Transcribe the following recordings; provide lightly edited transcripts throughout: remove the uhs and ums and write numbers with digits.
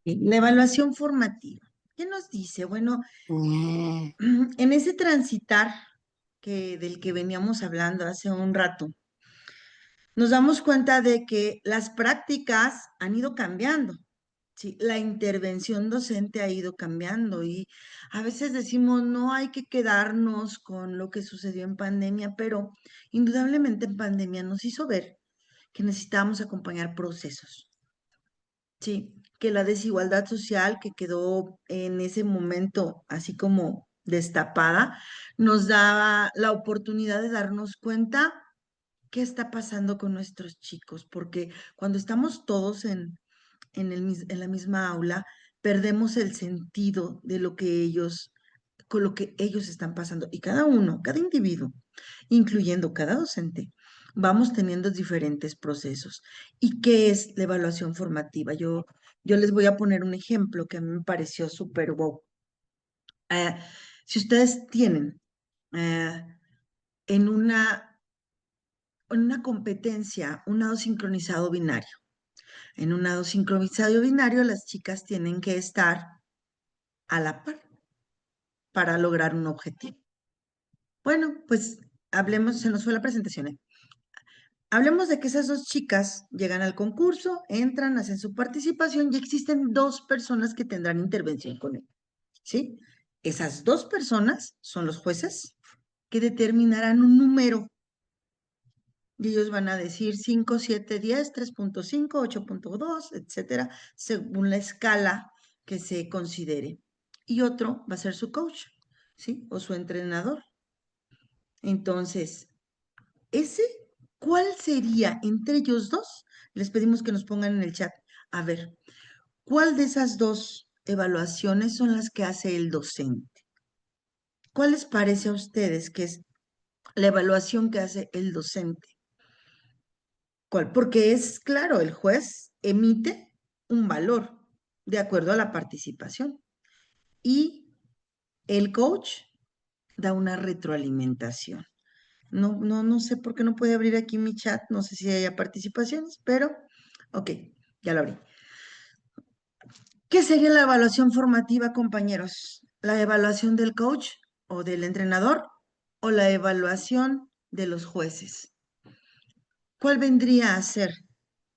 La evaluación formativa. ¿Qué nos dice? Bueno, Mm, en ese transitar del que veníamos hablando hace un rato, nos damos cuenta de que las prácticas han ido cambiando. Sí, la intervención docente ha ido cambiando y a veces decimos no hay que quedarnos con lo que sucedió en pandemia, pero indudablemente en pandemia nos hizo ver que necesitábamos acompañar procesos. Sí, que la desigualdad social que quedó en ese momento así como destapada, nos daba la oportunidad de darnos cuenta qué está pasando con nuestros chicos, porque cuando estamos todos en la misma aula, perdemos el sentido de lo que con lo que ellos están pasando. Y cada uno, cada individuo, incluyendo cada docente, vamos teniendo diferentes procesos. ¿Y qué es la evaluación formativa? Yo les voy a poner un ejemplo que a mí me pareció súper wow. Eh, si ustedes tienen eh, en una competencia un nado sincronizado binario, en un nado sincronizado binario las chicas tienen que estar a la par para lograr un objetivo. Bueno, pues hablemos, se nos fue la presentación, ¿eh? Hablemos de que esas dos chicas llegan al concurso, entran, hacen su participación y existen dos personas que tendrán intervención con él, ¿sí? Esas dos personas son los jueces que determinarán un número y ellos van a decir 5, 7, 10, 3.5, 8.2, etcétera, según la escala que se considere. Y otro va a ser su coach, ¿sí? O su entrenador. Entonces, ese, ¿cuál sería entre ellos dos? Les pedimos que nos pongan en el chat. A ver, ¿cuál de esas dos evaluaciones son las que hace el docente? ¿Cuál les parece a ustedes que es la evaluación que hace el docente? ¿Cuál? Porque es claro, el juez emite un valor de acuerdo a la participación y el coach da una retroalimentación. No sé por qué no puede abrir aquí mi chat, no sé si haya participaciones, pero ok, ya lo abrí. ¿Qué sería la evaluación formativa, compañeros? ¿La evaluación del coach o del entrenador o la evaluación de los jueces? ¿Cuál vendría a ser,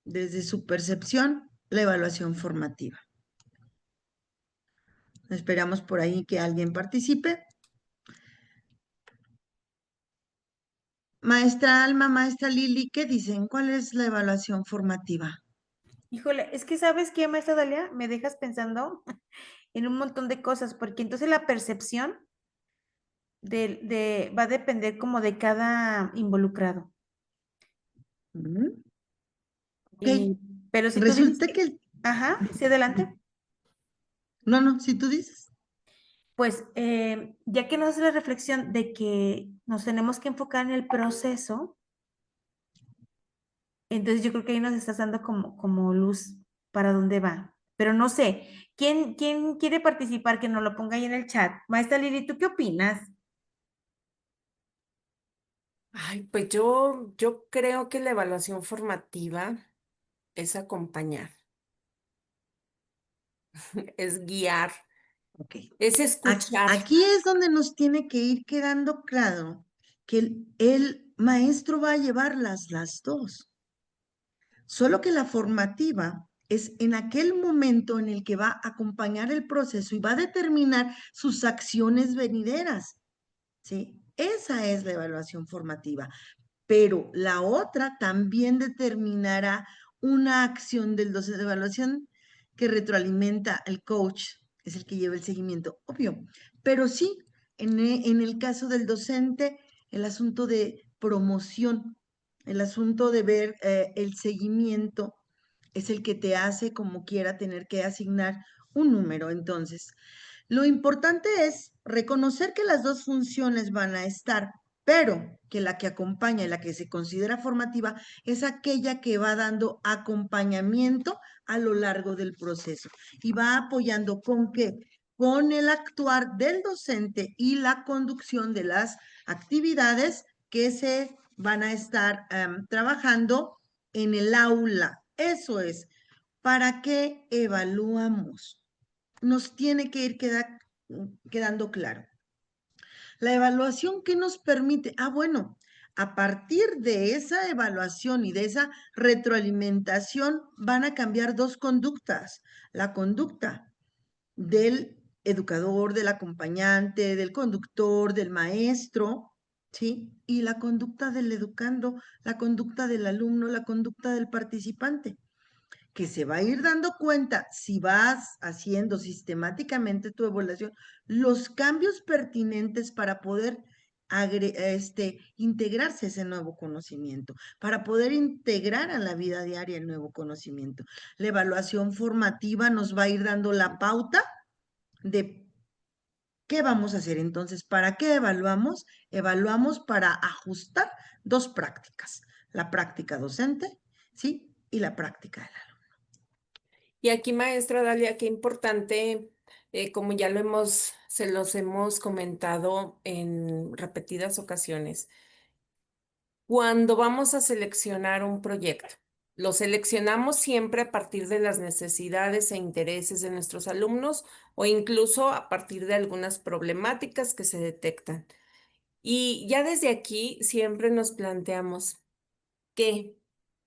desde su percepción, la evaluación formativa? Esperamos por ahí que alguien participe. Maestra Alma, maestra Lili, ¿qué dicen? ¿Cuál es la evaluación formativa? Híjole, es que ¿sabes qué, maestra Dalia? Me dejas pensando en un montón de cosas, porque entonces la percepción va a depender como de cada involucrado. Mm, Ok, Y, pero si tú dices resulta que, que, ajá, sí, adelante. no, si tú dices. Pues ya que nos hace la reflexión de que nos tenemos que enfocar en el proceso, entonces yo creo que ahí nos estás dando como luz para dónde va. Pero no sé, ¿quién quiere participar? Que nos lo ponga ahí en el chat. Maestra Lili, ¿tú qué opinas? Ay, pues yo creo que la evaluación formativa es acompañar, es guiar, Ok. es escuchar. Aquí es donde nos tiene que ir quedando claro que el maestro va a llevar las dos. Solo que la formativa es en aquel momento en el que va a acompañar el proceso y va a determinar sus acciones venideras, ¿sí? Esa es la evaluación formativa. Pero la otra también determinará una acción del docente de evaluación que retroalimenta el coach, es el que lleva el seguimiento, obvio. Pero sí, en el caso del docente, el asunto de promoción, el asunto de ver el seguimiento es el que te hace como quiera tener que asignar un número. Entonces, lo importante es reconocer que las dos funciones van a estar, pero que la que acompaña y la que se considera formativa es aquella que va dando acompañamiento a lo largo del proceso y va apoyando con qué, con el actuar del docente y la conducción de las actividades que se van a estar trabajando en el aula. Eso es. ¿para qué evaluamos? Nos tiene que ir quedando claro. La evaluación que nos permite, bueno, a partir de esa evaluación y de esa retroalimentación van a cambiar dos conductas. La conducta del educador, del acompañante, del conductor, del maestro, ¿sí? Y la conducta del educando, la conducta del alumno, la conducta del participante, que se va a ir dando cuenta si vas haciendo sistemáticamente tu evaluación, los cambios pertinentes para poder integrarse ese nuevo conocimiento, para poder integrar a la vida diaria el nuevo conocimiento. La evaluación formativa nos va a ir dando la pauta de qué vamos a hacer. Entonces, ¿para qué evaluamos? Evaluamos para ajustar dos prácticas, la práctica docente, ¿sí? Y la práctica de la. Y aquí, maestra Dalia, qué importante, como ya se los hemos comentado en repetidas ocasiones, cuando vamos a seleccionar un proyecto, lo seleccionamos siempre a partir de las necesidades e intereses de nuestros alumnos o incluso a partir de algunas problemáticas que se detectan. Y ya desde aquí siempre nos planteamos, ¿qué?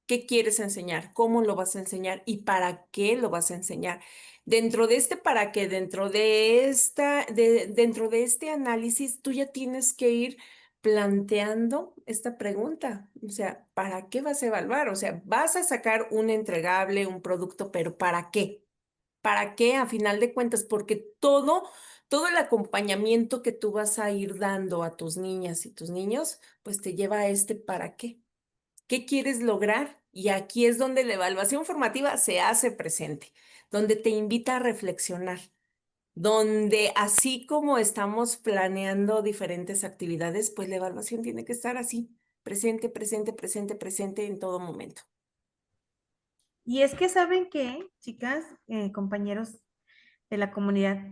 ¿Qué quieres enseñar? ¿Cómo lo vas a enseñar? ¿Y para qué lo vas a enseñar? Dentro de este para qué, dentro de este análisis, tú ya tienes que ir planteando esta pregunta. O sea, ¿para qué vas a evaluar? O sea, vas a sacar un entregable, un producto, pero ¿para qué? ¿Para qué? A final de cuentas, porque todo el acompañamiento que tú vas a ir dando a tus niñas y tus niños, pues te lleva a este para qué. ¿Qué quieres lograr? Y aquí es donde la evaluación formativa se hace presente, donde te invita a reflexionar, donde así como estamos planeando diferentes actividades, pues la evaluación tiene que estar así, presente, presente, presente, presente en todo momento. Y es que saben que, chicas, compañeros de la comunidad,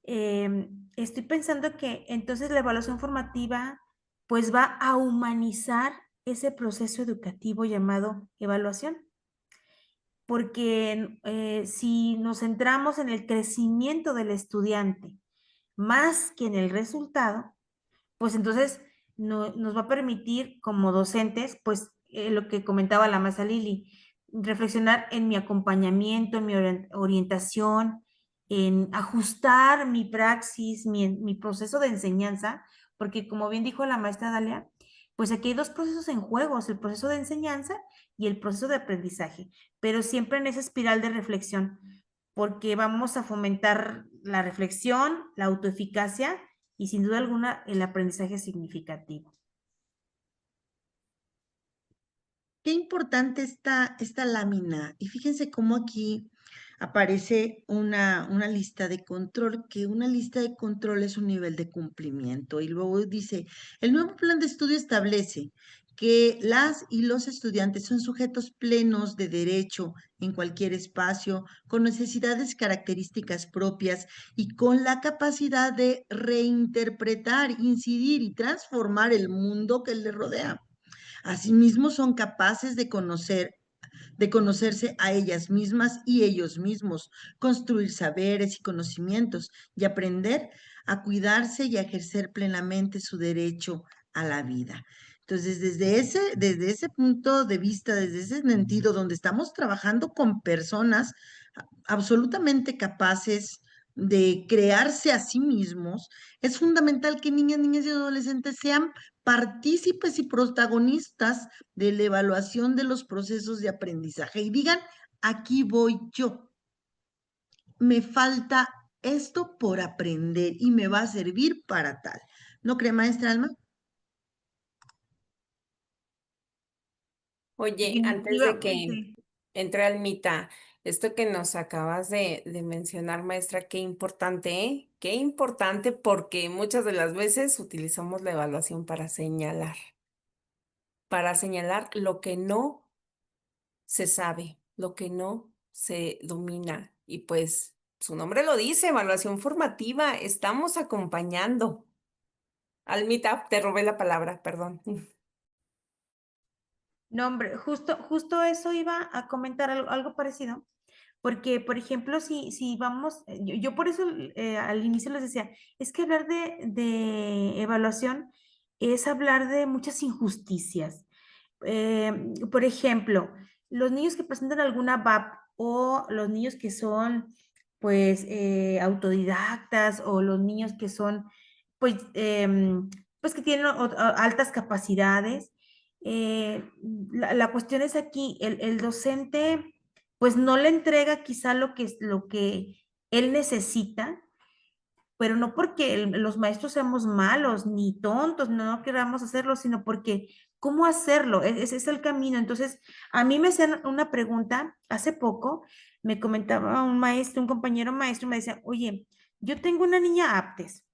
estoy pensando que entonces la evaluación formativa pues va a humanizar ese proceso educativo llamado evaluación. Porque si nos centramos en el crecimiento del estudiante más que en el resultado, pues entonces nos va a permitir como docentes, pues lo que comentaba la maestra Lili, reflexionar en mi acompañamiento, en mi orientación, en ajustar mi praxis, mi proceso de enseñanza, porque como bien dijo la maestra Dalia, pues aquí hay dos procesos en juego, el proceso de enseñanza y el proceso de aprendizaje, pero siempre en esa espiral de reflexión, porque vamos a fomentar la reflexión, la autoeficacia y sin duda alguna el aprendizaje significativo. Qué importante esta lámina. Y fíjense cómo aquí aparece una lista de control, que una lista de control es un nivel de cumplimiento. Y luego dice, el nuevo plan de estudio establece que las y los estudiantes son sujetos plenos de derecho en cualquier espacio, con necesidades características propias y con la capacidad de reinterpretar, incidir y transformar el mundo que les rodea. Asimismo, son capaces de conocerse a ellas mismas y ellos mismos, construir saberes y conocimientos y aprender a cuidarse y a ejercer plenamente su derecho a la vida. Entonces, desde ese punto de vista, desde ese sentido, donde estamos trabajando con personas absolutamente capaces de crearse a sí mismos, es fundamental que niñas, niñas y adolescentes sean partícipes y protagonistas de la evaluación de los procesos de aprendizaje y digan, aquí voy yo, me falta esto por aprender y me va a servir para tal. ¿No cree, maestra Alma? Oye, antes de que Definitivamente. entre Almita, esto que nos acabas de mencionar, maestra, qué importante, ¿eh? Qué importante porque muchas de las veces utilizamos la evaluación para señalar lo que no se sabe, lo que no se domina. Y pues su nombre lo dice, evaluación formativa, estamos acompañando. Almita, te robé la palabra, perdón. No, hombre, justo eso iba a comentar algo parecido, Porque, por ejemplo, si vamos, yo por eso al inicio les decía, es que hablar de evaluación es hablar de muchas injusticias. Por ejemplo, los niños que presentan alguna VAP o los niños que son, pues, autodidactas o los niños que son, pues, pues que tienen altas capacidades. La cuestión es aquí, el docente, pues no le entrega quizá lo que él necesita, pero no porque los maestros seamos malos ni tontos, no queramos hacerlo, sino porque cómo hacerlo, ese es el camino. Entonces, a mí me hacían una pregunta hace poco, me comentaba un maestro, un compañero maestro, me decía, oye, yo tengo una niña aptes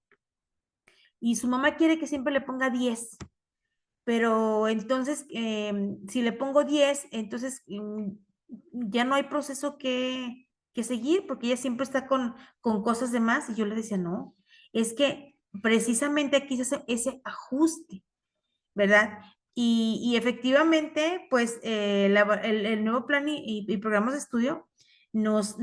y su mamá quiere que siempre le ponga 10, pero entonces, si le pongo 10, entonces ya no hay proceso que seguir porque ella siempre está con cosas de más. Y yo le decía, no, es que precisamente aquí se hace ese ajuste, ¿verdad? Y efectivamente, pues el nuevo plan y programas de estudio nos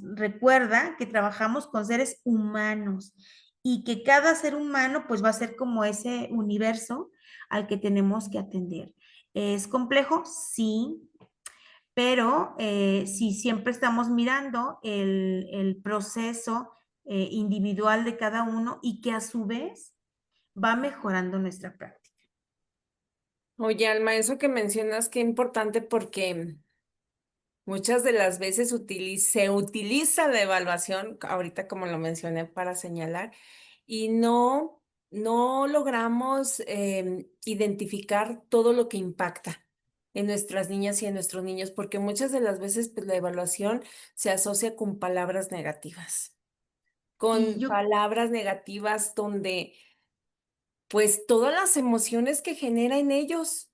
recuerda que trabajamos con seres humanos y que cada ser humano pues va a ser como ese universo al que tenemos que atender. ¿Es complejo? Sí, pero si siempre estamos mirando el proceso individual de cada uno y que a su vez va mejorando nuestra práctica. Oye, Alma, eso que mencionas, qué importante porque muchas de las veces se utiliza la evaluación, ahorita como lo mencioné, para señalar y no logramos identificar todo lo que impacta en nuestras niñas y en nuestros niños, porque muchas de las veces pues, la evaluación se asocia con palabras negativas, Y con yo palabras negativas donde pues todas las emociones que genera en ellos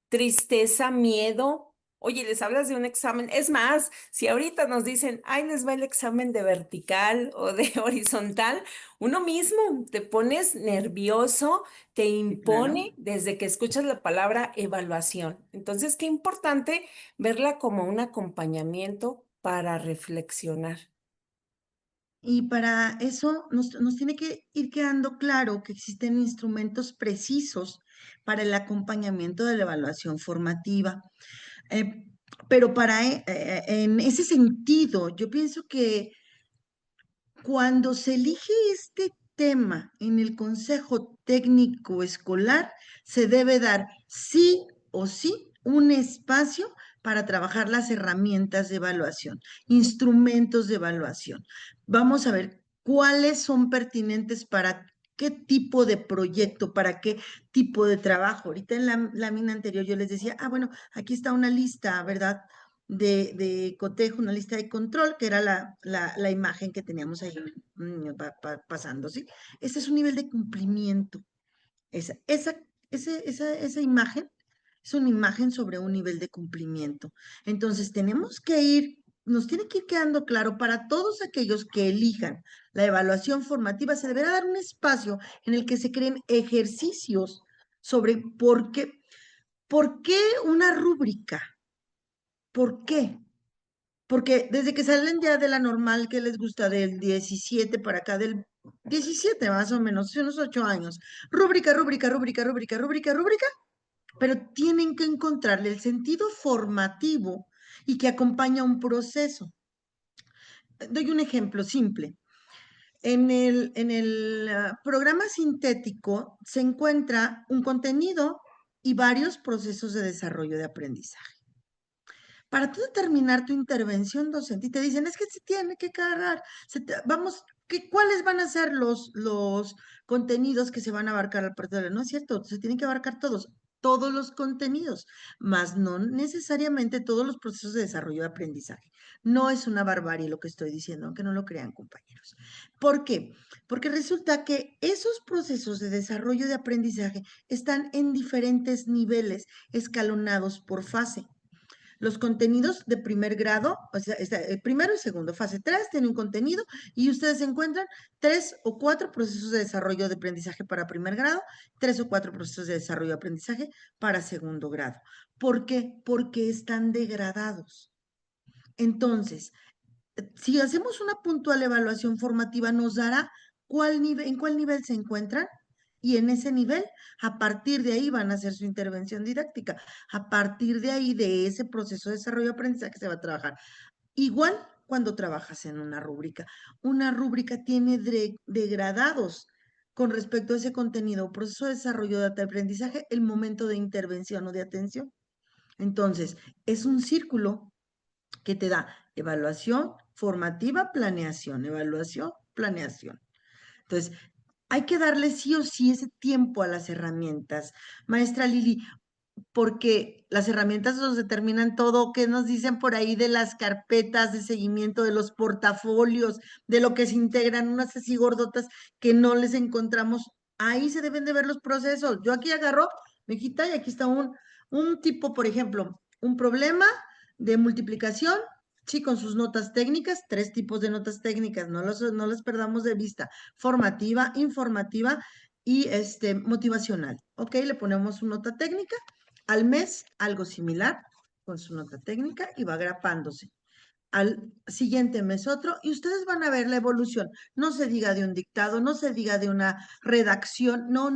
tristeza, miedo. Oye, les hablas de un examen. Es más, si ahorita nos dicen, ay, les va el examen de vertical o de horizontal, uno mismo te pones nervioso, te sí, claro. impone desde que escuchas la palabra evaluación. Entonces, qué importante verla como un acompañamiento para reflexionar. Y para eso nos tiene que ir quedando claro que existen instrumentos precisos para el acompañamiento de la evaluación formativa. Eh, pero en ese sentido, yo pienso que cuando se elige este tema en el Consejo Técnico Escolar, se debe dar sí o sí un espacio para trabajar las herramientas de evaluación, instrumentos de evaluación. Vamos a ver cuáles son pertinentes para qué tipo de proyecto, para qué tipo de trabajo. Ahorita en la lámina anterior yo les decía, bueno, aquí está una lista, ¿verdad? De cotejo, una lista de control, que era la imagen que teníamos ahí pasando, ¿sí? Ese es un nivel de cumplimiento. Esa imagen es una imagen sobre un nivel de cumplimiento. Entonces, nos tiene que ir quedando claro para todos aquellos que elijan la evaluación formativa, se deberá dar un espacio en el que se creen ejercicios sobre por qué una rúbrica, por qué. Porque desde que salen ya de la normal que les gusta del 17 para acá, del 17 más o menos, hace unos 8 años, rúbrica, rúbrica, rúbrica, rúbrica, rúbrica, rúbrica, pero tienen que encontrarle el sentido formativo y que acompaña un proceso. Doy un ejemplo simple. En el programa sintético se encuentra un contenido y varios procesos de desarrollo de aprendizaje. Para tú determinar tu intervención docente y te dicen, es que se tiene que cargar, ¿cuáles van a ser los contenidos que se van a abarcar al partir de la? No es cierto, se tienen que abarcar todos los contenidos, más no necesariamente todos los procesos de desarrollo de aprendizaje. No es una barbarie lo que estoy diciendo, aunque no lo crean, compañeros. ¿Por qué? Porque resulta que esos procesos de desarrollo de aprendizaje están en diferentes niveles, escalonados por fase. Los contenidos de primer grado, o sea, el primero y segundo, fase 3 tiene un contenido y ustedes encuentran 3 o 4 procesos de desarrollo de aprendizaje para primer grado, 3 o 4 procesos de desarrollo de aprendizaje para segundo grado. ¿Por qué? Porque están degradados. Entonces, si hacemos una puntual evaluación formativa, nos dará en cuál nivel se encuentran y en ese nivel, a partir de ahí van a hacer su intervención didáctica. A partir de ahí, de ese proceso de desarrollo de aprendizaje se va a trabajar. Igual cuando trabajas en una rúbrica. Una rúbrica tiene degradados con respecto a ese contenido, proceso de desarrollo de aprendizaje, el momento de intervención o de atención. Entonces, es un círculo que te da evaluación, formativa, planeación, evaluación, planeación. Entonces, hay que darle sí o sí ese tiempo a las herramientas. Maestra Lili, porque las herramientas nos determinan todo, ¿qué nos dicen por ahí de las carpetas de seguimiento, de los portafolios, de lo que se integran, unas así gordotas que no les encontramos? Ahí se deben de ver los procesos. Yo aquí agarro, mi hijita, y aquí está un tipo, por ejemplo, un problema de multiplicación, sí, con sus notas técnicas, 3 tipos de notas técnicas, no las perdamos de vista, formativa, informativa y motivacional. Ok, le ponemos su nota técnica. Al mes, algo similar con su nota técnica y va agrapándose. Al siguiente mes otro, y ustedes van a ver la evolución. No se diga de un dictado, no se diga de una redacción, no,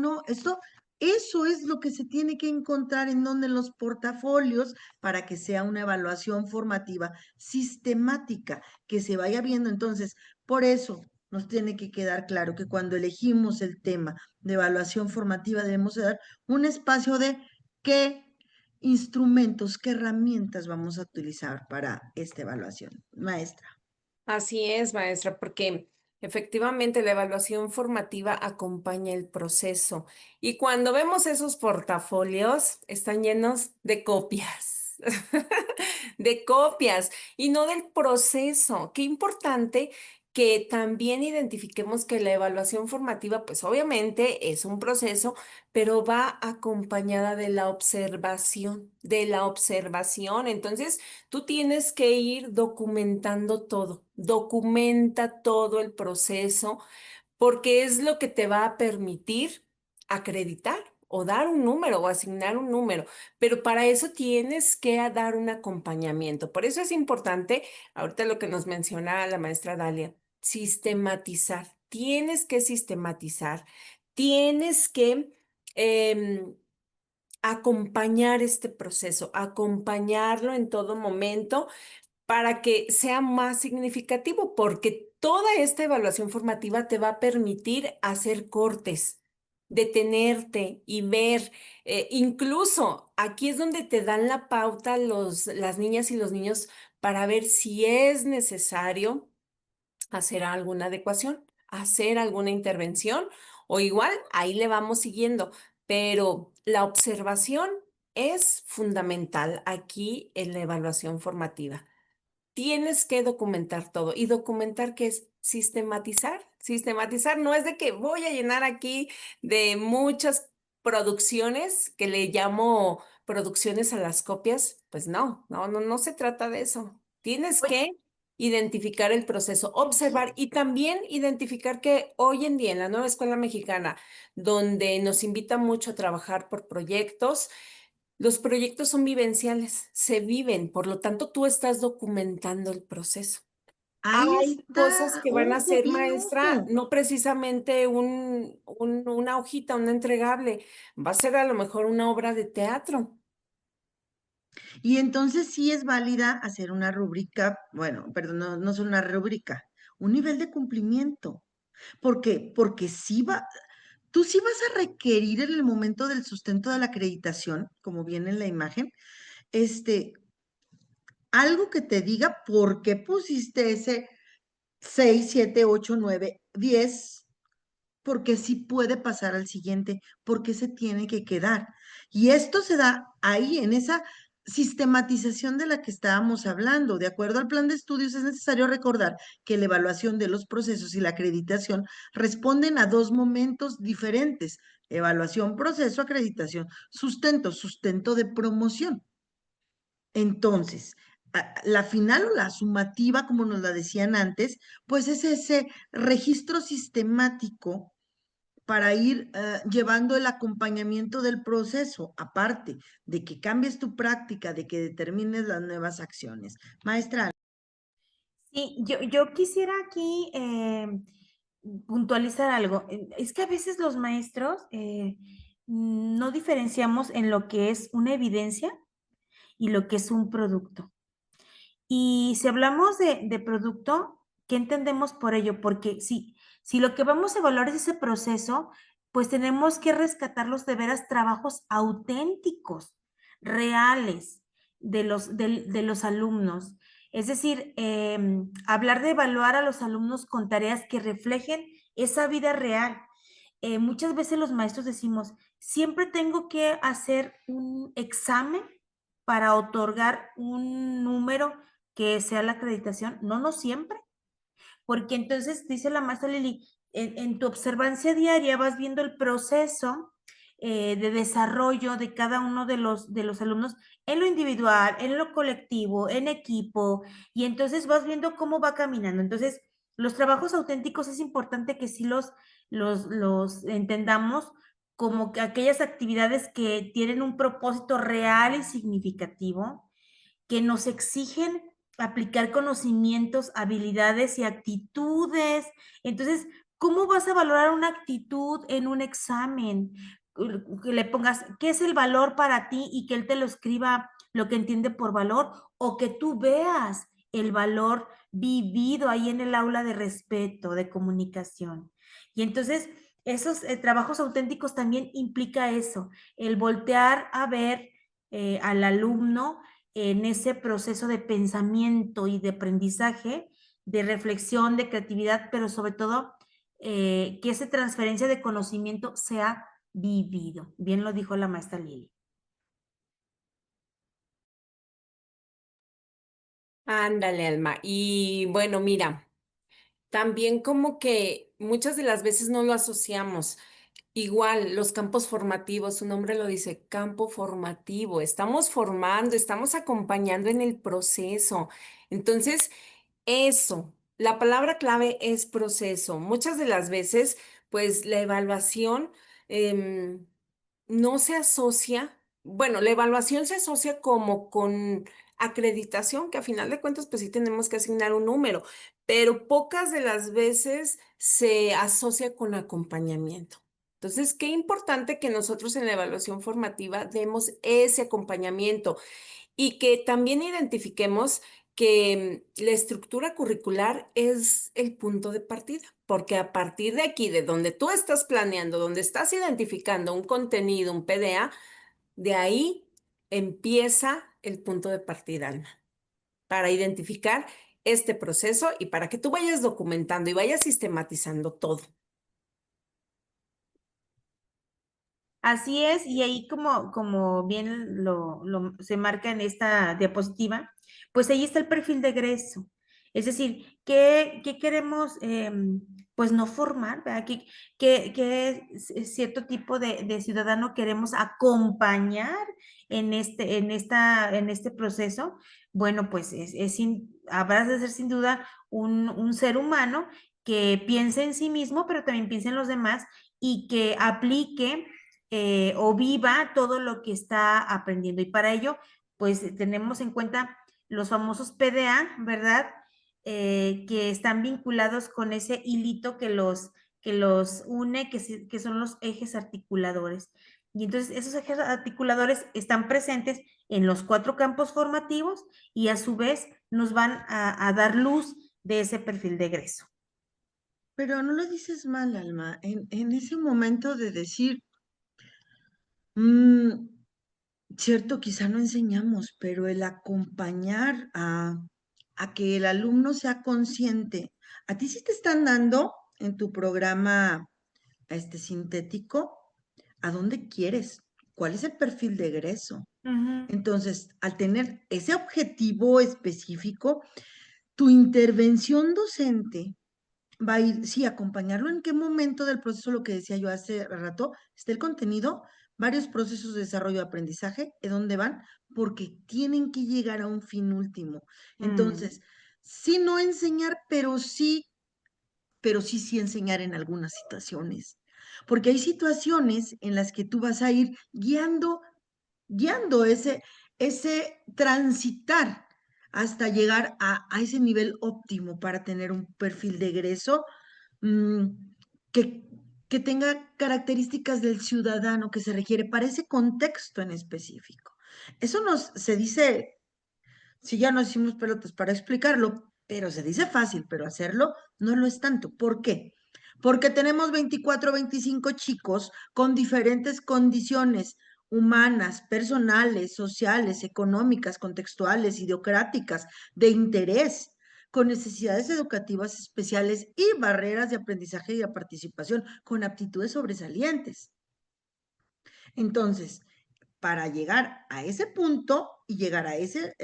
eso es lo que se tiene que encontrar en donde los portafolios para que sea una evaluación formativa sistemática, que se vaya viendo. Entonces, por eso nos tiene que quedar claro que cuando elegimos el tema de evaluación formativa debemos de dar un espacio de qué instrumentos, qué herramientas vamos a utilizar para esta evaluación, maestra. Así es, maestra, porque efectivamente la evaluación formativa acompaña el proceso y cuando vemos esos portafolios están llenos de copias, de copias y no del proceso. Qué importante que también identifiquemos que la evaluación formativa, pues obviamente es un proceso, pero va acompañada de la observación, de la observación. Entonces, tú tienes que ir documentando todo, documenta todo el proceso, porque es lo que te va a permitir acreditar o dar un número o asignar un número, pero para eso tienes que dar un acompañamiento. Por eso es importante, ahorita lo que nos menciona la maestra Dalia, sistematizar. Tienes que sistematizar, tienes que acompañar este proceso, acompañarlo en todo momento para que sea más significativo, porque toda esta evaluación formativa te va a permitir hacer cortes, detenerte y ver. Incluso aquí es donde te dan la pauta las niñas y los niños para ver si es necesario hacer alguna adecuación, hacer alguna intervención o igual ahí le vamos siguiendo, pero la observación es fundamental aquí en la evaluación formativa. Tienes que documentar todo y documentar qué es sistematizar. Sistematizar no es de que voy a llenar aquí de muchas producciones que le llamo producciones a las copias. Pues no se trata de eso. Tienes que identificar el proceso, observar y también identificar que hoy en día en la nueva escuela mexicana, donde nos invita mucho a trabajar por proyectos, los proyectos son vivenciales, se viven, por lo tanto tú estás documentando el proceso. Ahí Hay cosas está, que van a ojo, ser, bien, maestra, ojo. no precisamente una hojita, un entregable, va a ser a lo mejor una obra de teatro. Y entonces sí es válida hacer una rúbrica, bueno, perdón, no es una rúbrica, un nivel de cumplimiento. ¿Por qué? Porque tú sí vas a requerir en el momento del sustento de la acreditación, como viene en la imagen, este, algo que te diga por qué pusiste ese 6, 7, 8, 9, 10, porque sí puede pasar al siguiente, porque se tiene que quedar. Y esto se da ahí, en esa sistematización de la que estábamos hablando. De acuerdo al plan de estudios, es necesario recordar que la evaluación de los procesos y la acreditación responden a 2 momentos diferentes. Evaluación, proceso, acreditación, sustento de promoción. Entonces, la final o la sumativa, como nos la decían antes, pues es ese registro sistemático para ir llevando el acompañamiento del proceso, aparte de que cambies tu práctica, de que determines las nuevas acciones. Maestra. Sí, yo quisiera aquí puntualizar algo. Es que a veces los maestros no diferenciamos en lo que es una evidencia y lo que es un producto. Y si hablamos de producto, ¿qué entendemos por ello? Porque si lo que vamos a evaluar es ese proceso, pues tenemos que rescatar los de veras trabajos auténticos, reales de los alumnos. Es decir, hablar de evaluar a los alumnos con tareas que reflejen esa vida real. Muchas veces los maestros decimos, siempre tengo que hacer un examen para otorgar un número que sea la acreditación. No, no siempre, porque entonces dice la maestra Lili, en tu observancia diaria vas viendo el proceso de desarrollo de cada uno de los alumnos en lo individual, en lo colectivo, en equipo, y entonces vas viendo cómo va caminando. Entonces, los trabajos auténticos es importante que sí los entendamos como que aquellas actividades que tienen un propósito real y significativo, que nos exigen aplicar conocimientos, habilidades y actitudes. Entonces, ¿cómo vas a valorar una actitud en un examen? Que le pongas, ¿qué es el valor para ti? Y que él te lo escriba lo que entiende por valor, o que tú veas el valor vivido ahí en el aula de respeto, de comunicación. Y entonces, esos trabajos auténticos también implica eso, el voltear a ver al alumno en ese proceso de pensamiento y de aprendizaje, de reflexión, de creatividad, pero sobre todo que esa transferencia de conocimiento sea vivido. Bien lo dijo la maestra Lili. Ándale, Alma. Y bueno, mira, también como que muchas de las veces no lo asociamos. Igual, los campos formativos, su nombre lo dice, campo formativo. Estamos formando, estamos acompañando en el proceso. Entonces, eso, la palabra clave es proceso. Muchas de las veces, pues la evaluación em, no se asocia, bueno, la evaluación se asocia como con acreditación, que a final de cuentas, pues sí tenemos que asignar un número, pero pocas de las veces se asocia con acompañamiento. Entonces, qué importante que nosotros en la evaluación formativa demos ese acompañamiento y que también identifiquemos que la estructura curricular es el punto de partida, porque a partir de aquí, de donde tú estás planeando, donde estás identificando un contenido, un PDA, de ahí empieza el punto de partida, Alma, para identificar este proceso y para que tú vayas documentando y vayas sistematizando todo. Así es, y ahí como bien se marca en esta diapositiva, pues ahí está el perfil de egreso. Es decir, ¿qué queremos pues no formar? ¿Verdad? ¿Qué cierto tipo de ciudadano queremos acompañar en este proceso? Bueno, pues habrá de ser sin duda un ser humano que piense en sí mismo, pero también piense en los demás y que aplique o viva todo lo que está aprendiendo. Y para ello, pues tenemos en cuenta los famosos PDA, ¿verdad? Que están vinculados con ese hilito que los une, que son los ejes articuladores. Y entonces esos ejes articuladores están presentes en los 4 campos formativos y a su vez nos van a dar luz de ese perfil de egreso. Pero no lo dices mal, Alma. En ese momento de decir, mm, cierto, quizá no enseñamos, pero el acompañar a que el alumno sea consciente, a ti sí te están dando en tu programa sintético, ¿a dónde quieres? ¿Cuál es el perfil de egreso? Ujú. Entonces, al tener ese objetivo específico, tu intervención docente va a ir, sí, acompañarlo en qué momento del proceso, lo que decía yo hace rato, está el contenido, varios procesos de desarrollo de aprendizaje, ¿de dónde van? Porque tienen que llegar a un fin último. Mm. Entonces, sí no enseñar, pero sí enseñar en algunas situaciones. Porque hay situaciones en las que tú vas a ir guiando ese transitar hasta llegar a ese nivel óptimo para tener un perfil de egreso mm, que, que tenga características del ciudadano que se requiere para ese contexto en específico. Eso se dice, si ya nos hicimos pelotas para explicarlo, pero se dice fácil, pero hacerlo no lo es tanto. ¿Por qué? Porque tenemos 24 o 25 chicos con diferentes condiciones humanas, personales, sociales, económicas, contextuales, idiocráticas, de interés, con necesidades educativas especiales y barreras de aprendizaje y de participación, con aptitudes sobresalientes. Entonces, para llegar a ese punto y llegar a ese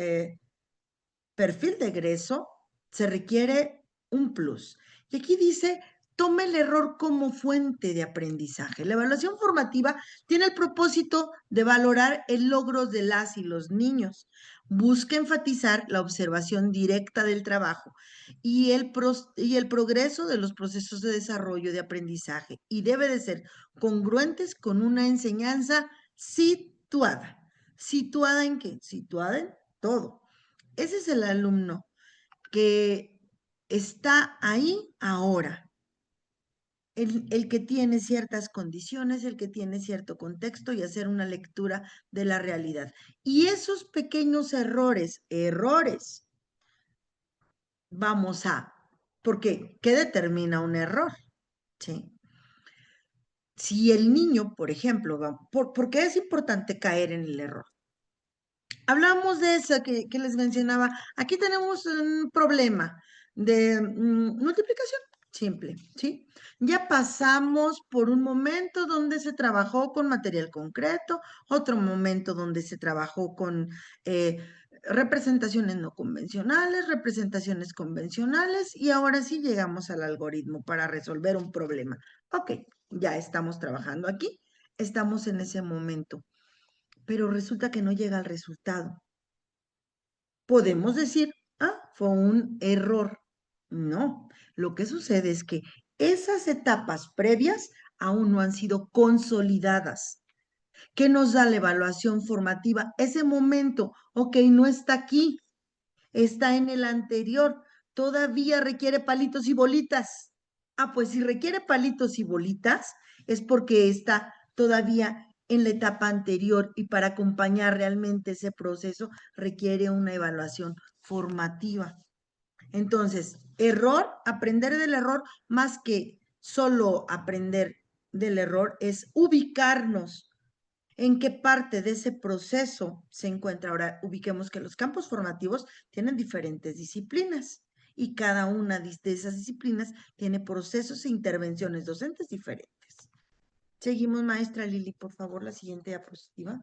perfil de egreso, se requiere un plus. Y aquí dice, tome el error como fuente de aprendizaje. La evaluación formativa tiene el propósito de valorar el logro de las y los niños. Busca enfatizar la observación directa del trabajo y el progreso de los procesos de desarrollo de aprendizaje y debe de ser congruentes con una enseñanza situada. ¿Situada en qué? Situada en todo. Ese es el alumno que está ahí ahora, el que tiene ciertas condiciones, el que tiene cierto contexto y hacer una lectura de la realidad. Y esos pequeños errores, vamos a, porque ¿qué determina un error? ¿Sí? Si el niño, por ejemplo, ¿por qué es importante caer en el error? Hablamos de esa que les mencionaba. Aquí tenemos un problema de multiplicación simple, ¿sí? Ya pasamos por un momento donde se trabajó con material concreto, otro momento donde se trabajó con representaciones no convencionales, representaciones convencionales, y ahora sí llegamos al algoritmo para resolver un problema. Ok, ya estamos trabajando aquí, estamos en ese momento, pero resulta que no llega al resultado. Podemos decir, fue un error. No, lo que sucede es que esas etapas previas aún no han sido consolidadas. ¿Qué nos da la evaluación formativa? Ese momento, ok, no está aquí, está en el anterior, todavía requiere palitos y bolitas. Pues si requiere palitos y bolitas es porque está todavía en la etapa anterior y para acompañar realmente ese proceso requiere una evaluación formativa. Entonces, aprender del error más que solo aprender del error es ubicarnos en qué parte de ese proceso se encuentra. Ahora, ubiquemos que los campos formativos tienen diferentes disciplinas y cada una de esas disciplinas tiene procesos e intervenciones docentes diferentes. Seguimos, maestra Lili, por favor, la siguiente diapositiva.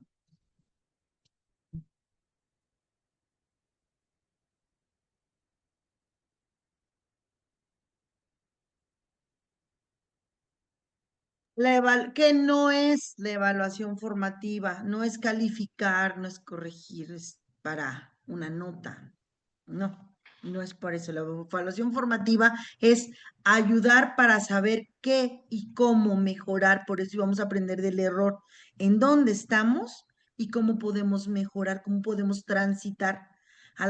Que no es la evaluación formativa, no es calificar, no es corregir, es para una nota. No, no es por eso. La evaluación formativa es ayudar para saber qué y cómo mejorar. Por eso vamos a aprender del error, en dónde estamos y cómo podemos mejorar, cómo podemos transitar a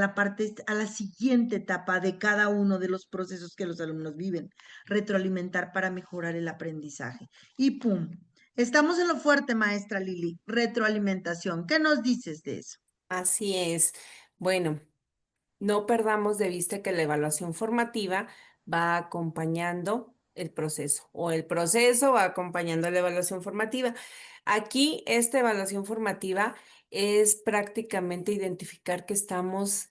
la siguiente etapa de cada uno de los procesos que los alumnos viven, retroalimentar para mejorar el aprendizaje. Y ¡pum! Estamos en lo fuerte, maestra Lili, retroalimentación. ¿Qué nos dices de eso? Así es. Bueno, no perdamos de vista que la evaluación formativa va acompañando el proceso o el proceso va acompañando la evaluación formativa. Aquí, esta evaluación formativa es prácticamente identificar que estamos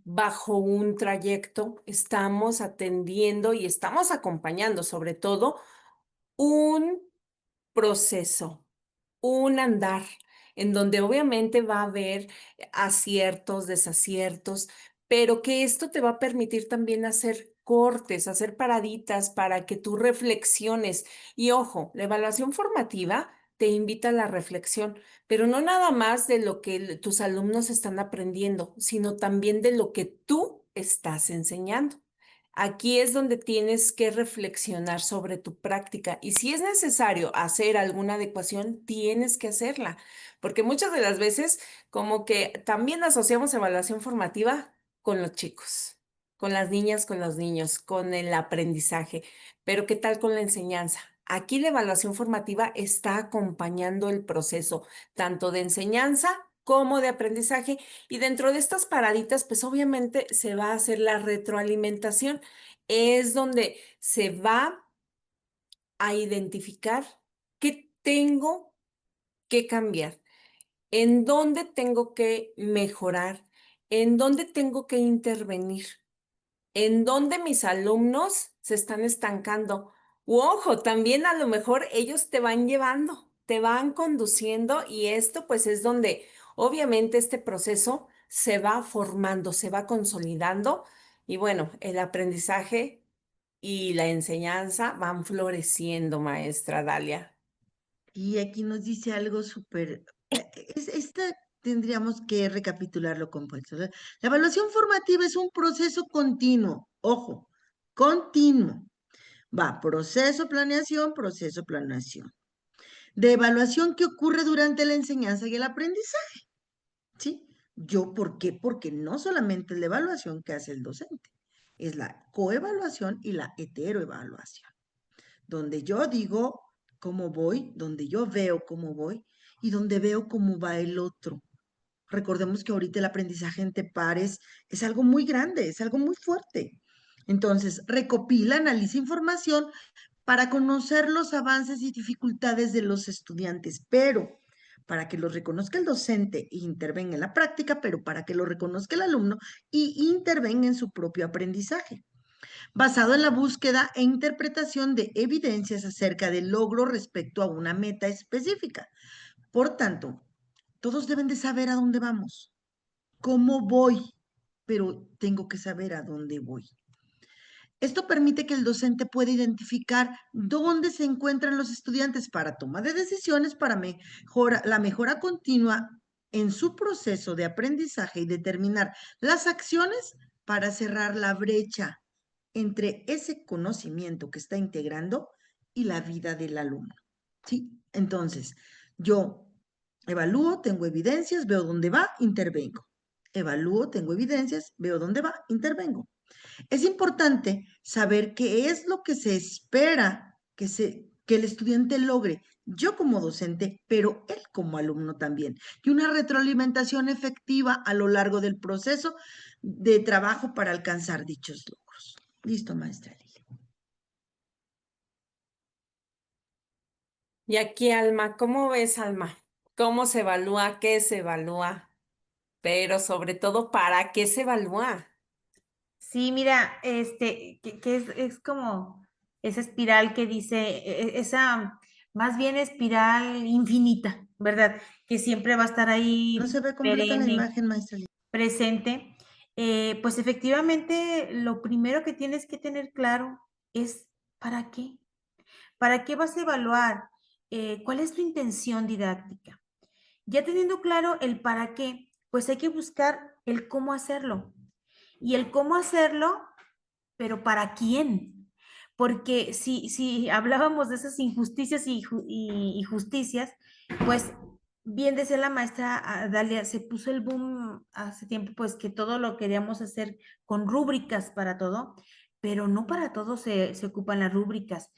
bajo un trayecto, estamos atendiendo y estamos acompañando sobre todo un proceso, un andar, en donde obviamente va a haber aciertos, desaciertos, pero que esto te va a permitir también hacer cortes, hacer paraditas para que tú reflexiones. Y ojo, la evaluación formativa te invita a la reflexión, pero no nada más de lo que tus alumnos están aprendiendo, sino también de lo que tú estás enseñando. Aquí es donde tienes que reflexionar sobre tu práctica y si es necesario hacer alguna adecuación, tienes que hacerla, porque muchas de las veces como que también asociamos evaluación formativa con los chicos, con las niñas, con los niños, con el aprendizaje, pero ¿qué tal con la enseñanza? Aquí la evaluación formativa está acompañando el proceso, tanto de enseñanza como de aprendizaje, y dentro de estas paraditas, pues obviamente se va a hacer la retroalimentación. Es donde se va a identificar qué tengo que cambiar, en dónde tengo que mejorar, en dónde tengo que intervenir, en dónde mis alumnos se están estancando. U ojo, también a lo mejor ellos te van llevando, te van conduciendo, y esto pues es donde obviamente este proceso se va formando, se va consolidando, y bueno, el aprendizaje y la enseñanza van floreciendo, maestra Dalia. Y aquí nos dice algo súper, esta tendríamos que recapitularlo compuesto. La evaluación formativa es un proceso continuo, ojo, continuo. Va, proceso, planeación. De evaluación que ocurre durante la enseñanza y el aprendizaje, ¿sí? ¿Por qué? Porque no solamente es la evaluación que hace el docente, es la coevaluación y la heteroevaluación, donde yo digo cómo voy, donde yo veo cómo voy y donde veo cómo va el otro. Recordemos que ahorita el aprendizaje entre pares es algo muy grande, es algo muy fuerte. Entonces, recopila, analiza información para conocer los avances y dificultades de los estudiantes, pero para que los reconozca el docente e intervenga en la práctica, pero para que lo reconozca el alumno y intervenga en su propio aprendizaje, basado en la búsqueda e interpretación de evidencias acerca del logro respecto a una meta específica. Por tanto, todos deben de saber a dónde vamos, cómo voy, pero tengo que saber a dónde voy. Esto permite que el docente pueda identificar dónde se encuentran los estudiantes para toma de decisiones para la mejora continua en su proceso de aprendizaje y determinar las acciones para cerrar la brecha entre ese conocimiento que está integrando y la vida del alumno. ¿Sí? Entonces, yo evalúo, tengo evidencias, veo dónde va, intervengo. Evalúo, tengo evidencias, veo dónde va, intervengo. Es importante saber qué es lo que se espera que el estudiante logre, yo como docente, pero él como alumno también, y una retroalimentación efectiva a lo largo del proceso de trabajo para alcanzar dichos logros. Listo, maestra Lili. Y aquí, Alma, ¿cómo ves, Alma? ¿Cómo se evalúa? ¿Qué se evalúa? Pero sobre todo, ¿para qué se evalúa? Sí, mira, que es como esa espiral que dice, esa más bien espiral infinita, ¿verdad? Que siempre va a estar No ahí se ve completa la perenne, imagen, maestra Lili. presente. Pues efectivamente, lo primero que tienes que tener claro es ¿para qué? ¿Para qué vas a evaluar? ¿Cuál es tu intención didáctica? Ya teniendo claro el para qué, pues hay que buscar el cómo hacerlo. Y el cómo hacerlo, pero ¿para quién? Porque si hablábamos de esas injusticias y justicias, pues bien decía la maestra Dalia, se puso el boom hace tiempo, pues que todo lo queríamos hacer con rúbricas para todo, pero no para todo se ocupan las rúbricas.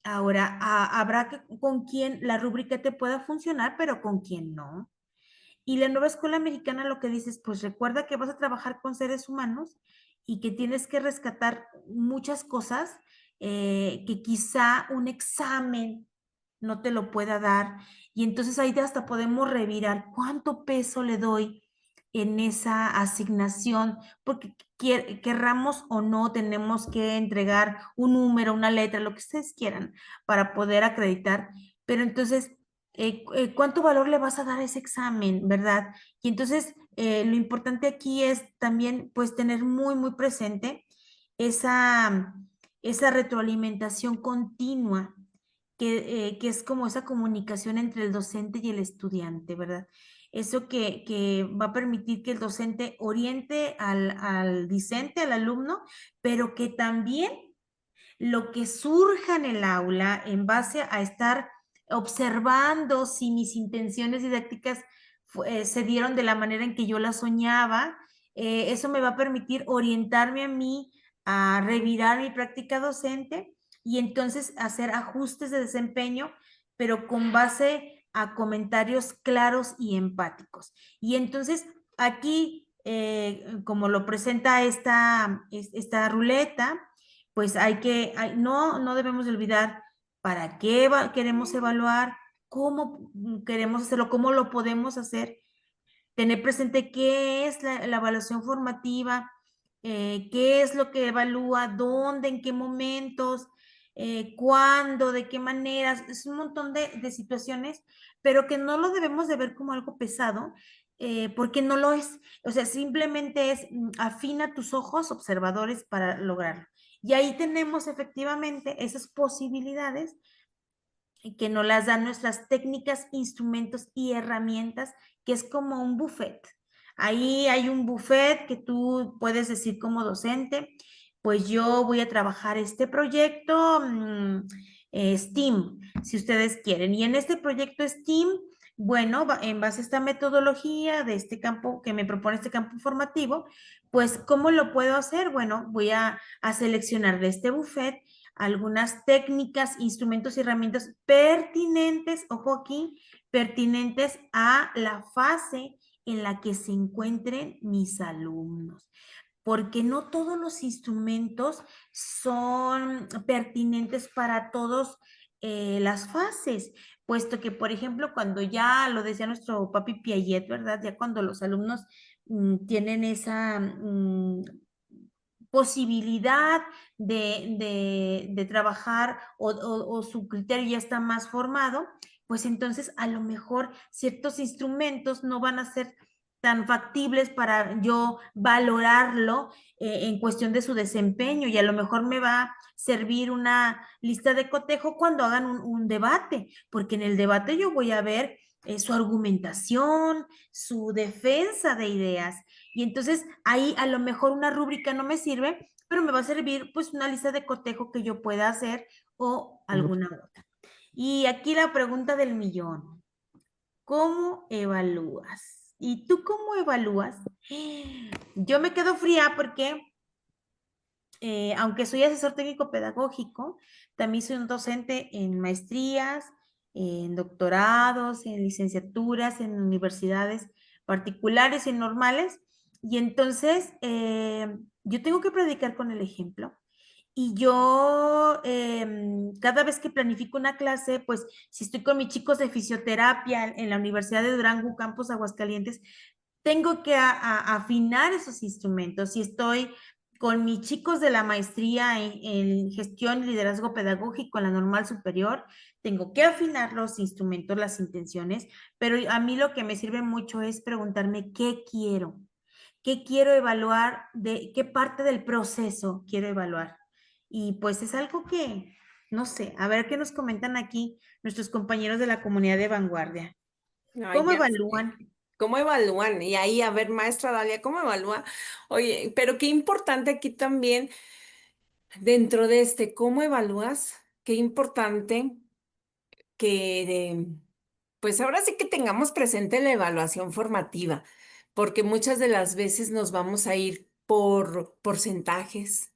Ahora, habrá que con quién la rúbrica te pueda funcionar, pero con quién no. Y la nueva escuela mexicana lo que dice es, pues recuerda que vas a trabajar con seres humanos y que tienes que rescatar muchas cosas que quizá un examen no te lo pueda dar. Y entonces ahí hasta podemos revirar cuánto peso le doy en esa asignación, porque querramos o no, tenemos que entregar un número, una letra, lo que ustedes quieran, para poder acreditar. Pero entonces cuánto valor le vas a dar a ese examen, ¿verdad? Y entonces lo importante aquí es también pues tener muy presente esa, esa retroalimentación continua, que es como esa comunicación entre el docente y el estudiante, ¿verdad? Eso que va a permitir que el docente oriente al discente, al alumno, pero que también lo que surja en el aula en base a estar observando si mis intenciones didácticas se dieron de la manera en que yo las soñaba, Eso me va a permitir orientarme a mí a revirar mi práctica docente y entonces hacer ajustes de desempeño, pero con base a comentarios claros y empáticos. Y entonces aquí, como lo presenta esta ruleta, pues no debemos de olvidar para qué queremos evaluar, cómo queremos hacerlo, cómo lo podemos hacer, tener presente qué es la evaluación formativa, qué es lo que evalúa, dónde, en qué momentos, cuándo, de qué maneras. Es un montón de situaciones, pero que no lo debemos de ver como algo pesado, porque no lo es. O sea, simplemente es afina tus ojos observadores para lograrlo. Y ahí tenemos efectivamente esas posibilidades que nos las dan nuestras técnicas, instrumentos y herramientas, que es como un buffet. Ahí hay un buffet que tú puedes decir como docente, pues yo voy a trabajar este proyecto STEAM, si ustedes quieren. Y en este proyecto STEAM, bueno, en base a esta metodología de este campo que me propone este campo formativo, pues ¿cómo lo puedo hacer? Bueno, voy a seleccionar de este buffet algunas técnicas, instrumentos y herramientas pertinentes, ojo aquí, pertinentes a la fase en la que se encuentren mis alumnos, porque no todos los instrumentos son pertinentes para todos las fases, puesto que, por ejemplo, cuando ya lo decía nuestro papi Piaget, ¿verdad? Ya cuando los alumnos tienen esa posibilidad de trabajar o su criterio ya está más formado, pues entonces a lo mejor ciertos instrumentos no van a ser tan factibles para yo valorarlo en cuestión de su desempeño y a lo mejor me va a servir una lista de cotejo cuando hagan un debate, porque en el debate yo voy a ver su argumentación, su defensa de ideas. Y entonces ahí a lo mejor una rúbrica no me sirve, pero me va a servir pues una lista de cotejo que yo pueda hacer o alguna otra. Y aquí la pregunta del millón. ¿Cómo evalúas? ¿Y tú cómo evalúas? Yo me quedo fría porque aunque soy asesor técnico pedagógico, también soy un docente en maestrías, en doctorados, en licenciaturas, en universidades particulares y normales. Y entonces yo tengo que predicar con el ejemplo. Y yo cada vez que planifico una clase, pues si estoy con mis chicos de fisioterapia en la Universidad de Durango, Campus Aguascalientes, tengo que afinar esos instrumentos. Si estoy con mis chicos de la maestría en gestión y liderazgo pedagógico en la normal superior, tengo que afinar los instrumentos, las intenciones, pero a mí lo que me sirve mucho es preguntarme qué quiero evaluar, de qué parte del proceso quiero evaluar. Y pues es algo que, no sé, a ver qué nos comentan aquí nuestros compañeros de la comunidad de vanguardia. Ay, ¿Cómo ya sé. evalúan? ¿Cómo evalúan? Y ahí, a ver, maestra Dalia, ¿cómo evalúa? Oye, pero qué importante aquí también, dentro de ¿cómo evalúas? Qué importante que, pues ahora sí que tengamos presente la evaluación formativa, porque muchas de las veces nos vamos a ir por porcentajes,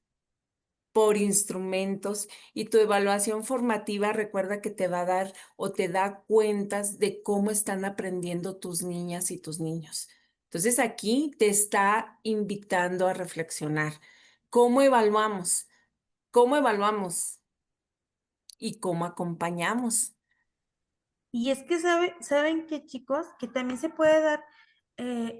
por instrumentos, y tu evaluación formativa recuerda que te va a dar o te da cuentas de cómo están aprendiendo tus niñas y tus niños. Entonces aquí te está invitando a reflexionar. ¿Cómo evaluamos? ¿Cómo evaluamos? ¿Y cómo acompañamos? Y es que saben que chicos, que también se puede dar,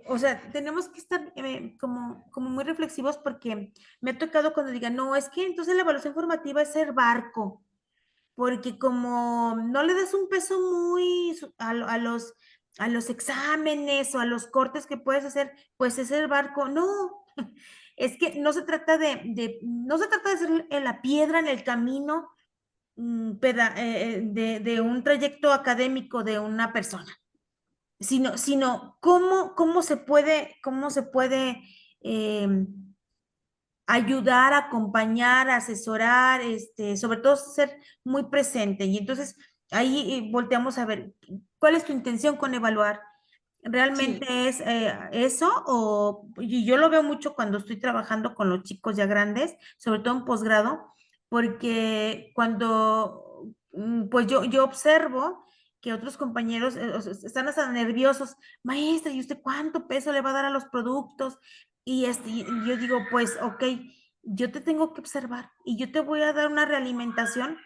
o sea, tenemos que estar como muy reflexivos porque me ha tocado cuando digan, no, es que entonces la evaluación formativa es ser barco, porque como no le das un peso muy a los exámenes o a los cortes que puedes hacer, pues es el barco. No, es que no se trata no se trata de ser la piedra en el camino de un trayecto académico de una persona, sino cómo se puede ayudar, acompañar, asesorar, sobre todo ser muy presente. Y entonces ahí volteamos a ver cuál es tu intención con evaluar. Realmente Sí. es eso, y yo lo veo mucho cuando estoy trabajando con los chicos ya grandes, sobre todo en posgrado, porque cuando pues yo observo que otros compañeros o sea, están hasta nerviosos, maestra, ¿y usted cuánto peso le va a dar a los productos? Y yo digo, pues, ok, yo te tengo que observar y yo te voy a dar una realimentación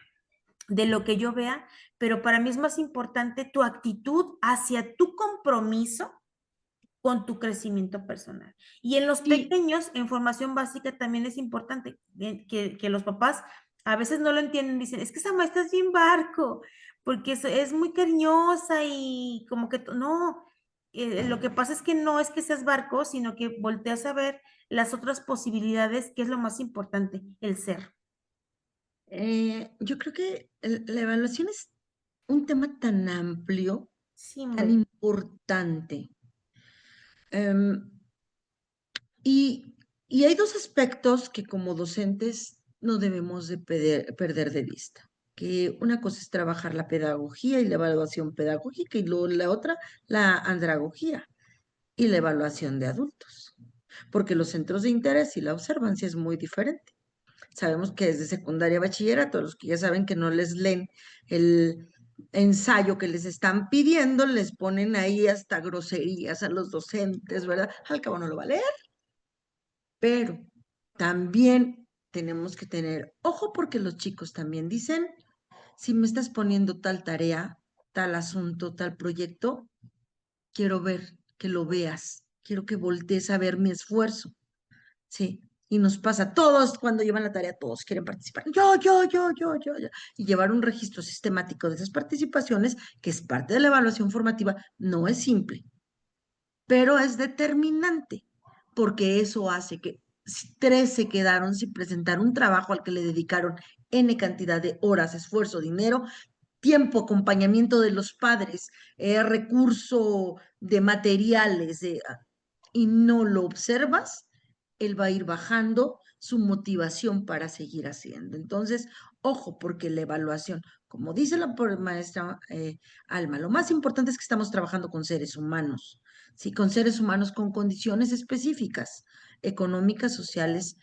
de lo que yo vea, pero para mí es más importante tu actitud hacia tu compromiso con tu crecimiento personal. Y en los Sí, pequeños, en formación básica también es importante que los papás a veces no lo entienden, dicen, es que esa maestra es bien barco, porque es muy cariñosa y como que no, lo que pasa es que no es que seas barco, sino que volteas a ver las otras posibilidades, que es lo más importante, el ser. yo creo que la evaluación es un tema tan amplio, Sí, tan hombre. importante. Em, y, y hay dos aspectos que como docentes no debemos de perder de vista. Que una cosa es trabajar la pedagogía y la evaluación pedagógica y luego la otra, la andragogía y la evaluación de adultos. Porque los centros de interés y la observancia es muy diferente. Sabemos que desde secundaria a bachillerato, los que ya saben que no les leen el ensayo que les están pidiendo, les ponen ahí hasta groserías a los docentes, ¿verdad? Al cabo no lo va a leer, pero también tenemos que tener ojo porque los chicos también dicen, si me estás poniendo tal tarea, tal asunto, tal proyecto, quiero ver que lo veas, quiero que voltees a ver mi esfuerzo. Sí, y nos pasa, todos cuando llevan la tarea, todos quieren participar. Yo. Y llevar un registro sistemático de esas participaciones, que es parte de la evaluación formativa, no es simple, pero es determinante, porque eso hace que si tres se quedaron sin presentar un trabajo al que le dedicaron N cantidad de horas, esfuerzo, dinero, tiempo, acompañamiento de los padres, recurso de materiales, y no lo observas, él va a ir bajando su motivación para seguir haciendo. Entonces, ojo, porque la evaluación, como dice la maestra Alma, lo más importante es que estamos trabajando con seres humanos, ¿sí? Con seres humanos con condiciones específicas, económicas, sociales,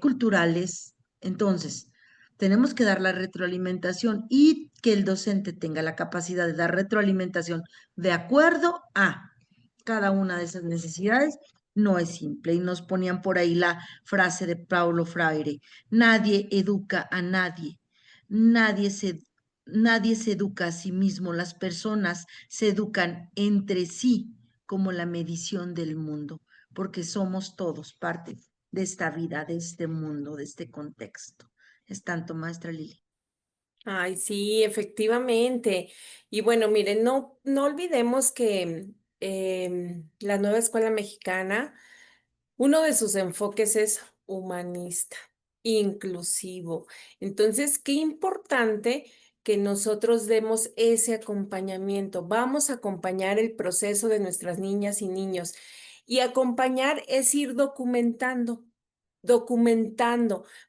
culturales. Entonces, tenemos que dar la retroalimentación y que el docente tenga la capacidad de dar retroalimentación de acuerdo a cada una de esas necesidades. No es simple. Y nos ponían por ahí la frase de Paulo Freire: nadie educa a nadie, nadie se, nadie se educa a sí mismo, las personas se educan entre sí como la medición del mundo, porque somos todos parte de esta vida, de este mundo, de este contexto. Es tanto, maestra Lili. Ay, sí, efectivamente. Y bueno, miren, no olvidemos que la nueva escuela mexicana, uno de sus enfoques es humanista, inclusivo. Entonces, qué importante que nosotros demos ese acompañamiento. Vamos a acompañar el proceso de nuestras niñas y niños. Y acompañar es ir documentando,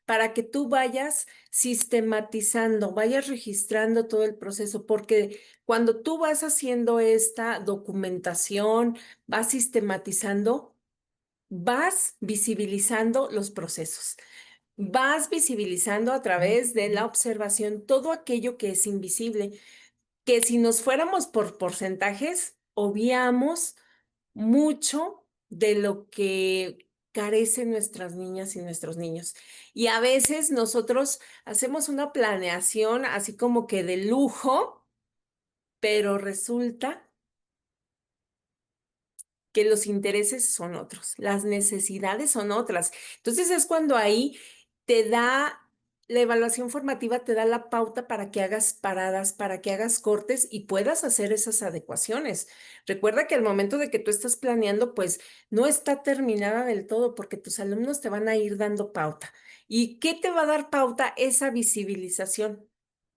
para que tú vayas sistematizando, vayas registrando todo el proceso, porque cuando tú vas haciendo esta documentación, vas sistematizando, vas visibilizando los procesos, vas visibilizando a través de la observación todo aquello que es invisible, que si nos fuéramos por porcentajes, obviamos mucho de lo que carecen nuestras niñas y nuestros niños. Y a veces nosotros hacemos una planeación así como que de lujo, pero resulta que los intereses son otros, las necesidades son otras. Entonces es cuando ahí te da, la evaluación formativa te da la pauta para que hagas paradas, para que hagas cortes y puedas hacer esas adecuaciones. Recuerda que al momento de que tú estás planeando, pues no está terminada del todo porque tus alumnos te van a ir dando pauta. ¿Y qué te va a dar pauta? Esa visibilización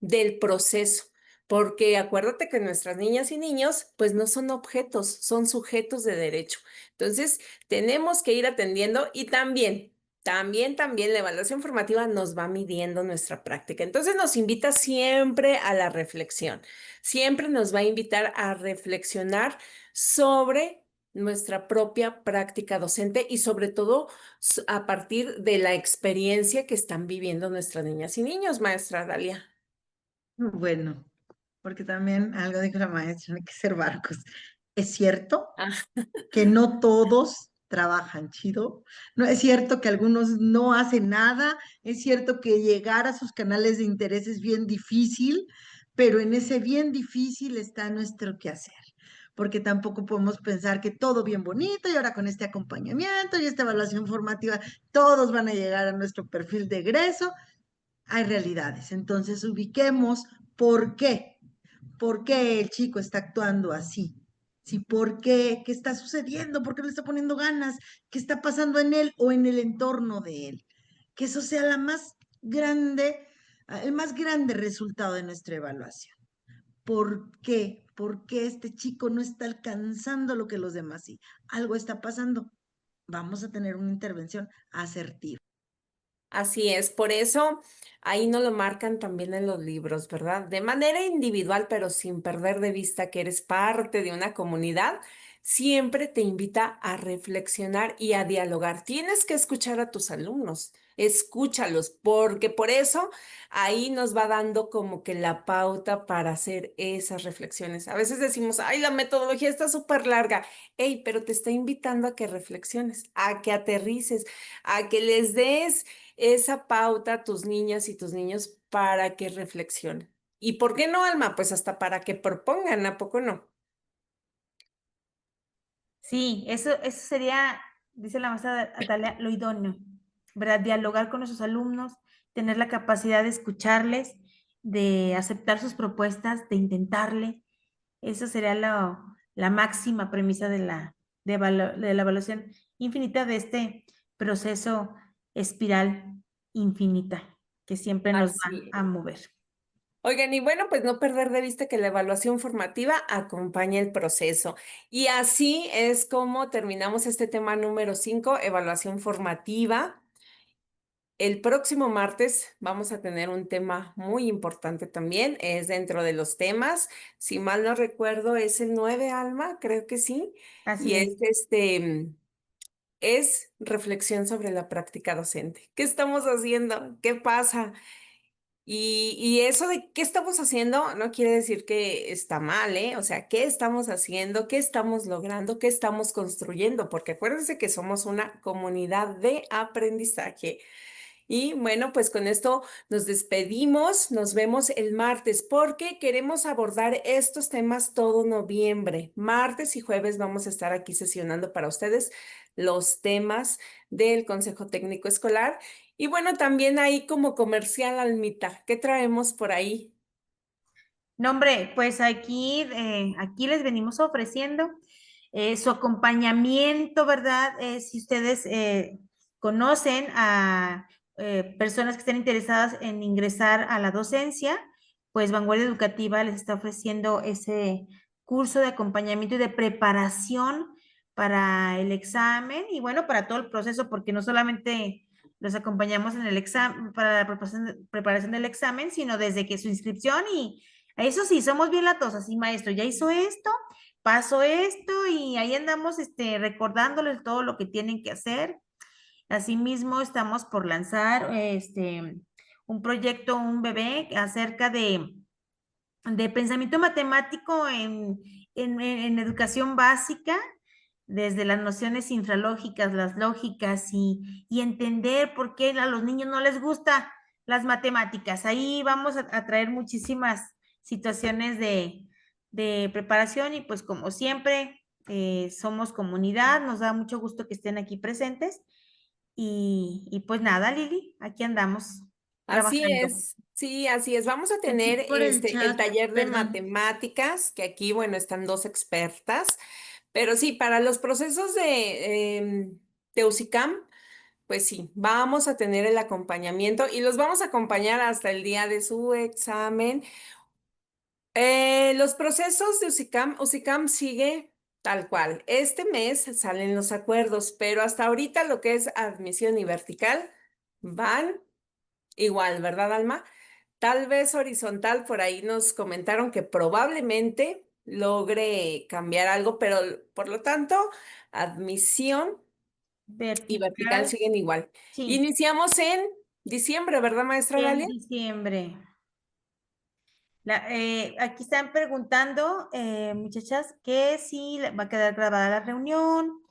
del proceso. Porque acuérdate que nuestras niñas y niños, pues no son objetos, son sujetos de derecho. Entonces, tenemos que ir atendiendo y también. También la evaluación formativa nos va midiendo nuestra práctica. Entonces nos invita siempre a la reflexión. Siempre nos va a invitar a reflexionar sobre nuestra propia práctica docente y sobre todo a partir de la experiencia que están viviendo nuestras niñas y niños, maestra Dalia. Bueno, porque también algo dijo la maestra, no hay que ser barcos. Es cierto Ah, que no todos trabajan chido, no es cierto que algunos no hacen nada, es cierto que llegar a sus canales de interés es bien difícil, pero en ese bien difícil está nuestro quehacer, porque tampoco podemos pensar que todo bien bonito y ahora con este acompañamiento y esta evaluación formativa todos van a llegar a nuestro perfil de egreso. Hay realidades, entonces ubiquemos por qué. ¿Por qué el chico está actuando así? Sí, ¿por qué? ¿Qué está sucediendo? ¿Por qué le está poniendo ganas? ¿Qué está pasando en él o en el entorno de él? Que eso sea la más grande, el más grande resultado de nuestra evaluación. ¿Por qué? ¿Por qué este chico no está alcanzando lo que los demás sí? Algo está pasando. Vamos a tener una intervención asertiva. así es, por eso ahí nos lo marcan también en los libros, ¿verdad? De manera individual, pero sin perder de vista que eres parte de una comunidad, siempre te invita a reflexionar y a dialogar. Tienes que escuchar a tus alumnos, escúchalos, porque por eso ahí nos va dando como que la pauta para hacer esas reflexiones. A veces decimos, ay, la metodología está súper larga. Ey, pero te está invitando a que reflexiones, a que aterrices, a que les des esa pauta a tus niñas y tus niños para que reflexionen. ¿Y por qué no, Alma? Pues hasta para que propongan, ¿a poco no? Sí, eso sería, dice la maestra Atalia, lo idóneo, ¿verdad? Dialogar con nuestros alumnos, tener la capacidad de escucharles, de aceptar sus propuestas, de intentarle. Eso sería la máxima premisa de la evaluación infinita de este proceso espiral infinita que siempre nos va Así a es. mover. Oigan, y bueno, pues no perder de vista que la evaluación formativa acompaña el proceso. Y así es como terminamos este tema número 5, evaluación formativa. El próximo martes vamos a tener un tema muy importante también, es dentro de los temas, si mal no recuerdo, es el 9, Alma, creo que sí, y Así es es. es reflexión sobre la práctica docente. ¿Qué estamos haciendo? ¿Qué pasa? Y eso de qué estamos haciendo no quiere decir que está mal, ¿eh? O sea, ¿qué estamos haciendo? ¿Qué estamos logrando? ¿Qué estamos construyendo? Porque acuérdense que somos una comunidad de aprendizaje. Y bueno, pues con esto nos despedimos, nos vemos el martes porque queremos abordar estos temas todo noviembre. Martes y jueves vamos a estar aquí sesionando para ustedes los temas del Consejo Técnico Escolar. Y bueno, también ahí como comercial, Almita, ¿qué traemos por ahí? No, hombre, pues aquí les venimos ofreciendo su acompañamiento, ¿verdad? Si ustedes conocen a personas que estén interesadas en ingresar a la docencia, pues Vanguardia Educativa les está ofreciendo ese curso de acompañamiento y de preparación para el examen y bueno, para todo el proceso, porque no solamente los acompañamos en el examen, para la preparación del examen, sino desde que su inscripción y eso sí, somos bien latosas, sí, maestro, ya hizo esto, pasó esto y ahí andamos recordándoles todo lo que tienen que hacer. Asimismo, estamos por lanzar un proyecto, un bebé acerca de pensamiento matemático en educación básica, desde las nociones infralógicas, las lógicas y entender por qué a los niños no les gusta las matemáticas. Ahí vamos a traer muchísimas situaciones de preparación y pues como siempre somos comunidad, nos da mucho gusto que estén aquí presentes y pues nada, Lili, aquí andamos Así trabajando. es, sí, así es. Vamos a Aquí tener por el el chat, taller de perdón. matemáticas, que aquí, bueno, están dos expertas, pero sí, para los procesos de UCICAM, pues sí, vamos a tener el acompañamiento y los vamos a acompañar hasta el día de su examen. Los procesos de UCICAM sigue. Tal cual. Este mes salen los acuerdos, pero hasta ahorita lo que es admisión y vertical van igual, ¿verdad, Alma? Tal vez horizontal, por ahí nos comentaron que probablemente logre cambiar algo, pero por lo tanto, admisión y vertical Vertical, siguen igual. sí, Iniciamos en diciembre, ¿verdad, maestra en Dalia? diciembre. Aquí están preguntando, muchachas, que si va a quedar grabada la reunión,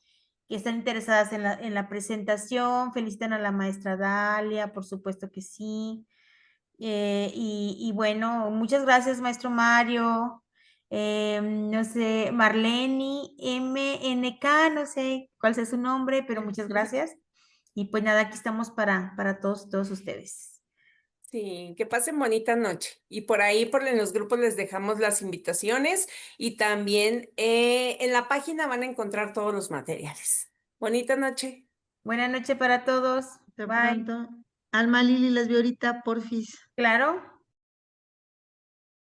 que están interesadas en la presentación, felicitan a la maestra Dalia, por supuesto que sí. Y bueno, muchas gracias, maestro Mario. No sé, Marlene MNK, no sé cuál sea su nombre, pero muchas gracias. Y pues nada, aquí estamos para todos ustedes. Sí, que pasen bonita noche. Y por ahí, en los grupos les dejamos las invitaciones y también en la página van a encontrar todos los materiales. Bonita noche. Buenas noches para todos. De Bye. pronto, Alma, Lili, las veo ahorita, porfis. Claro.